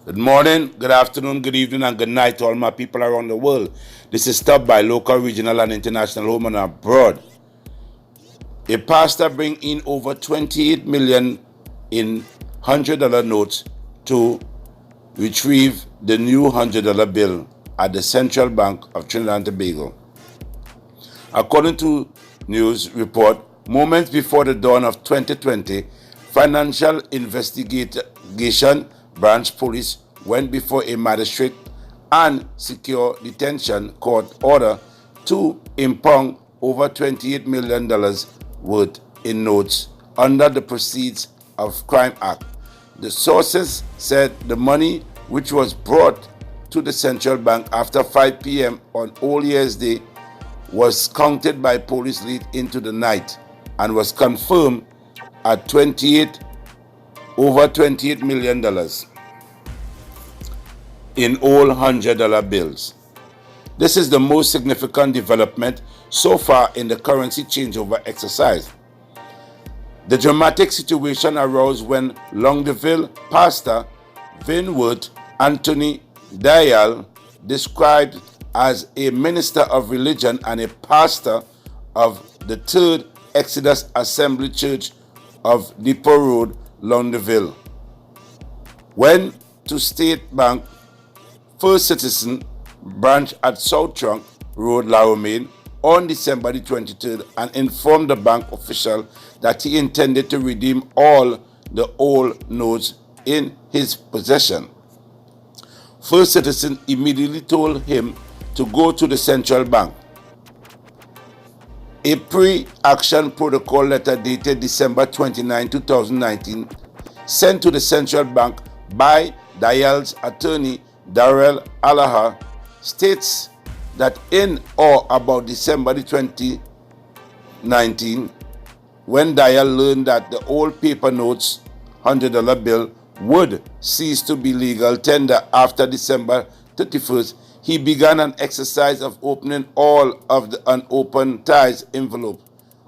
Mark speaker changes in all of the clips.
Speaker 1: Good morning, good afternoon, good evening, and good night to all my people around the world. This is Stop by local, regional, and international, home and abroad. A pastor bring in over 28 million in $100 notes to retrieve the new $100 bill at the Central Bank of Trinidad and Tobago. According to news report, moments before the dawn of 2020, Financial Investigation Branch Police went before a magistrate and secure detention court order to impound over $28 million worth in notes under the Proceeds of Crime Act. The sources said the money, which was brought to the central bank after 5 p.m. on All Year's Day, was counted by police late into the night and was confirmed at over $28 million in all $100 bills. This is the most significant development so far in the currency changeover exercise. The dramatic situation arose when Longdeville pastor Vinworth Anthony Dayal, described as a minister of religion and a pastor of the Third Exodus Assembly Church of Depot Road, Longdeville, went to State Bank First Citizen branch at South Trunk Road, Laramie, on December the 23rd and informed the bank official that he intended to redeem all the old notes in his possession. First Citizen immediately told him to go to the central bank. A pre-action protocol letter dated December 29, 2019, sent to the central bank by Dayal's attorney Dayal states that in or about December 2019, when Dayal learned that the old paper notes $100 bill would cease to be legal tender after December 31st, he began an exercise of opening all of the unopened ties envelope.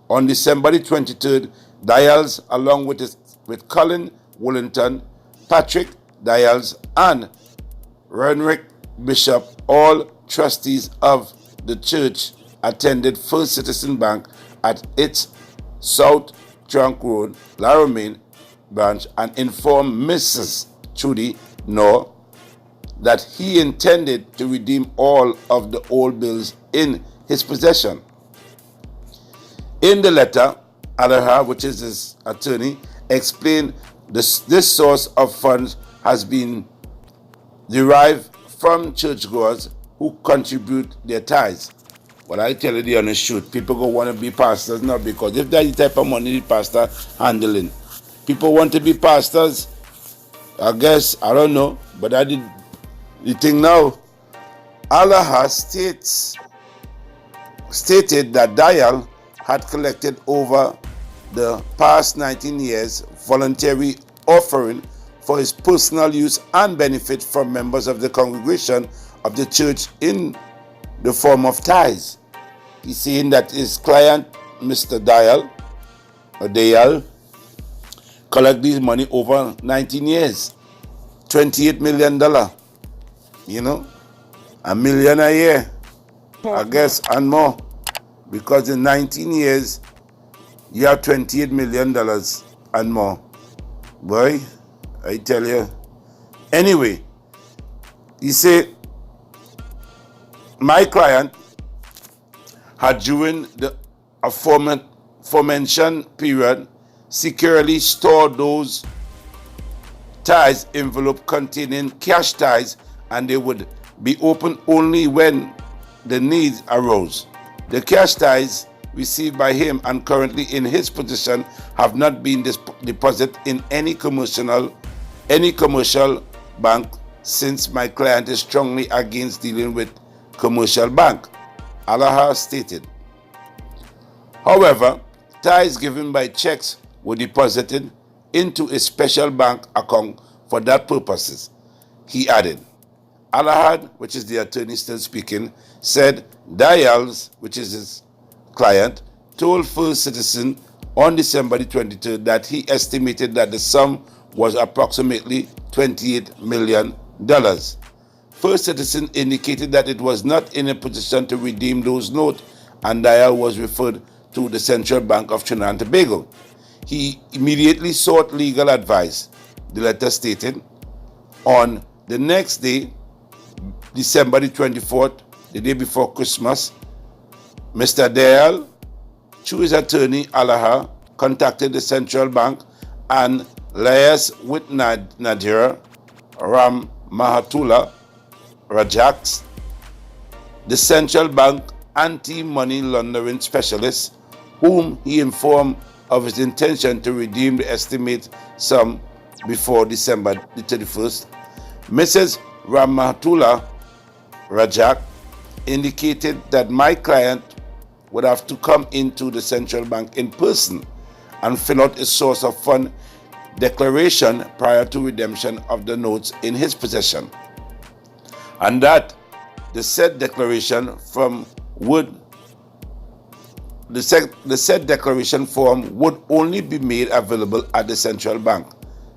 Speaker 1: On December 23rd, Dayals, along with Colin Wellington, Patrick Dayals, and Renrick Bishop, all trustees of the church, attended First Citizen Bank at its South Trunk Road, Laramie branch and informed Mrs. Trudy Knorr that he intended to redeem all of the old bills in his possession. In the letter, Alaha, which is his attorney, explained this source of funds has been derived from churchgoers who contribute their tithes. Well, I tell you the honest truth, people go want to be pastors now, because if that's the type of money the pastor handling, people want to be pastors, I guess, I don't know, but I did the thing now. Allah stated that Dayal had collected over the past 19 years voluntary offering for his personal use and benefit from members of the congregation of the church in the form of tithes. He's saying that his client, Mr. Dayal, collect this money over 19 years, $28 million, $1 million a year, I guess, and more, because in 19 years, you have $28 million and more. Boy, I tell you. Anyway, he said, my client had during the aforementioned period securely stored those tithes envelope containing cash tithes, and they would be opened only when the needs arose. The cash tithes received by him and currently in his possession have not been deposited in any commercial bank, since my client is strongly against dealing with commercial bank, Allah stated. However, tithes given by checks were deposited into a special bank account for that purposes, he added. Alahad, which is the attorney still speaking, said Dayals, which is his client, told First Citizen on December 23rd that he estimated that the sum was approximately $28 million. First Citizen indicated that it was not in a position to redeem those notes, and Dayal was referred to the Central Bank of Trinidad and Tobago. He immediately sought legal advice, the letter stated. On the next day, December the 24th, the day before Christmas, Mr. Dayal, through his attorney Allaha, contacted the Central Bank and liaised with Nadira Ram Mahatula Rajaks, the Central Bank anti-money laundering specialist, whom he informed of his intention to redeem the estimated sum before December the 31st. Mrs. Rahmatullah Rajak indicated that my client would have to come into the Central Bank in person and fill out a source of fund declaration prior to redemption of the notes in his possession, and that the said declaration form would only be made available at the Central Bank,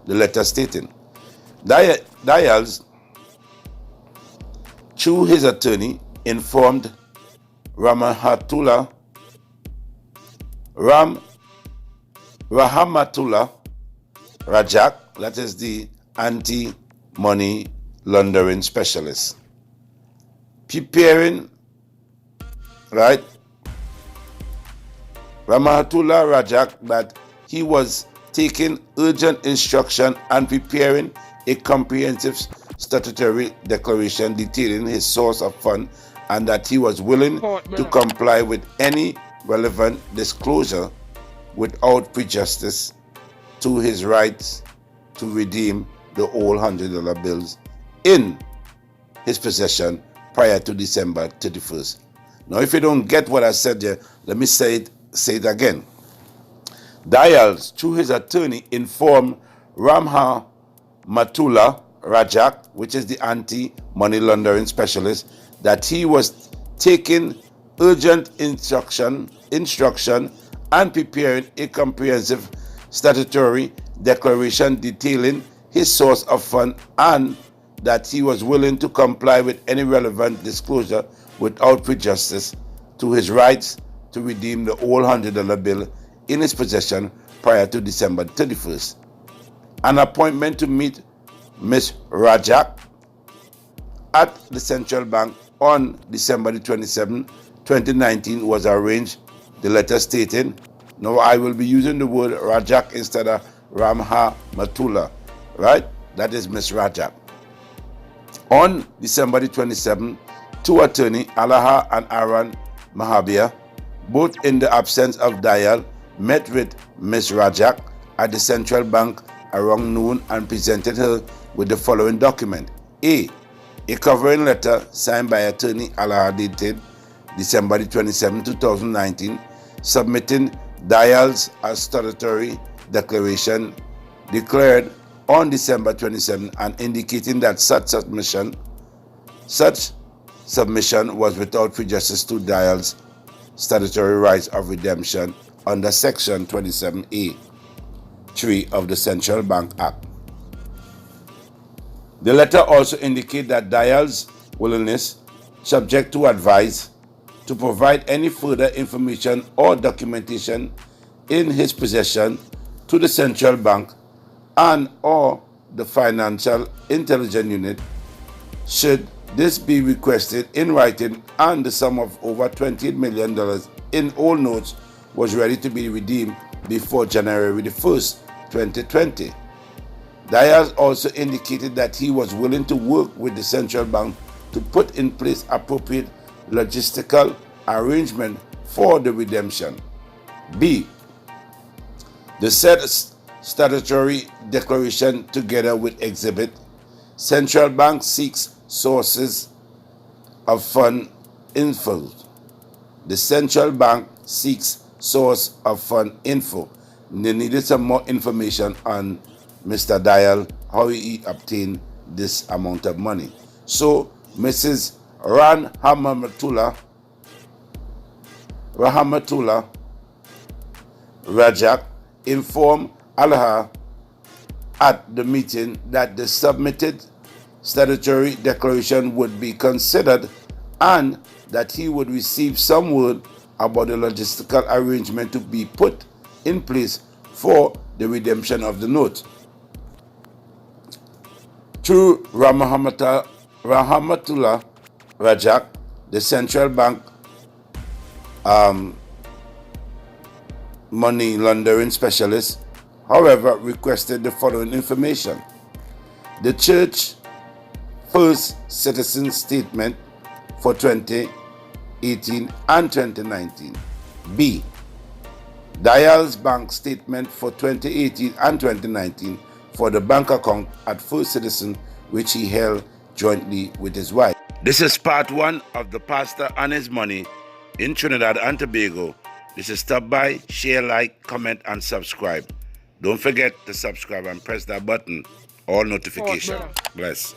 Speaker 1: the letter stating. Dayal, through his attorney, informed Rahmatullah Rajak, that is the anti-money laundering specialist, Rahmatullah Rajak, that he was taking urgent instruction and preparing a comprehensive statutory declaration detailing his source of fund, and that he was willing to comply with any relevant disclosure without prejudice to his rights to redeem the old $100 bills in his possession prior to December 31st. Now, if you don't get what I said here, let me say it again. Dayal, through his attorney, informed Ramha Matula Rajak, which is the anti-money laundering specialist, that he was taking urgent instruction and preparing a comprehensive statutory declaration detailing his source of fund, and that he was willing to comply with any relevant disclosure without prejudice to his rights to redeem the old $100 bill in his possession prior to December 31st. An appointment to meet Ms. Rajak at the Central Bank on December 27, 2019 was arranged, the letter stating. Now I will be using the word Rajak instead of Ramha Matula, right? That is Ms. Rajak. On December 27, two attorneys, Allaha and Aaron Mahabir, both in the absence of Dayal, met with Ms. Rajak at the Central Bank around noon and presented her with the following document. A covering letter signed by attorney Allaha dated December 27, 2019, submitting Dayal's statutory declaration declared on December 27 and indicating that such submission was without prejudice to Dayal's statutory rights of redemption under Section 27A 3 of the Central Bank Act. The letter also indicates that Dayal's willingness, subject to advice, to provide any further information or documentation in his possession to the Central Bank and or the Financial Intelligence Unit, should this be requested in writing, and the sum of over $28 million in old notes was ready to be redeemed before January 1st, 2020. Dayal also indicated that he was willing to work with the Central Bank to put in place appropriate logistical arrangement for the redemption. B. The said statutory declaration together with exhibit, Central Bank seeks sources of fund info. The Central Bank seeks source of fund info. They needed some more information on Mr. Dayal, how he obtained this amount of money. So Mrs. Rahmatullah Rajak informed Allaha at the meeting that the submitted statutory declaration would be considered and that he would receive some word about the logistical arrangement to be put in place for the redemption of the note. Through Rahmatullah Rajak, the central bank money laundering specialist, however, requested the following information. The Church First Citizen Statement for 2018 and 2019. B. Dayal's bank statement for 2018 and 2019 for the bank account at First Citizen, which he held jointly with his wife. This is part 1 of The Pastor and His Money in Trinidad and Tobago. This is stop by, share, like, comment, and subscribe. Don't forget to subscribe and press that button, all notification. Bless.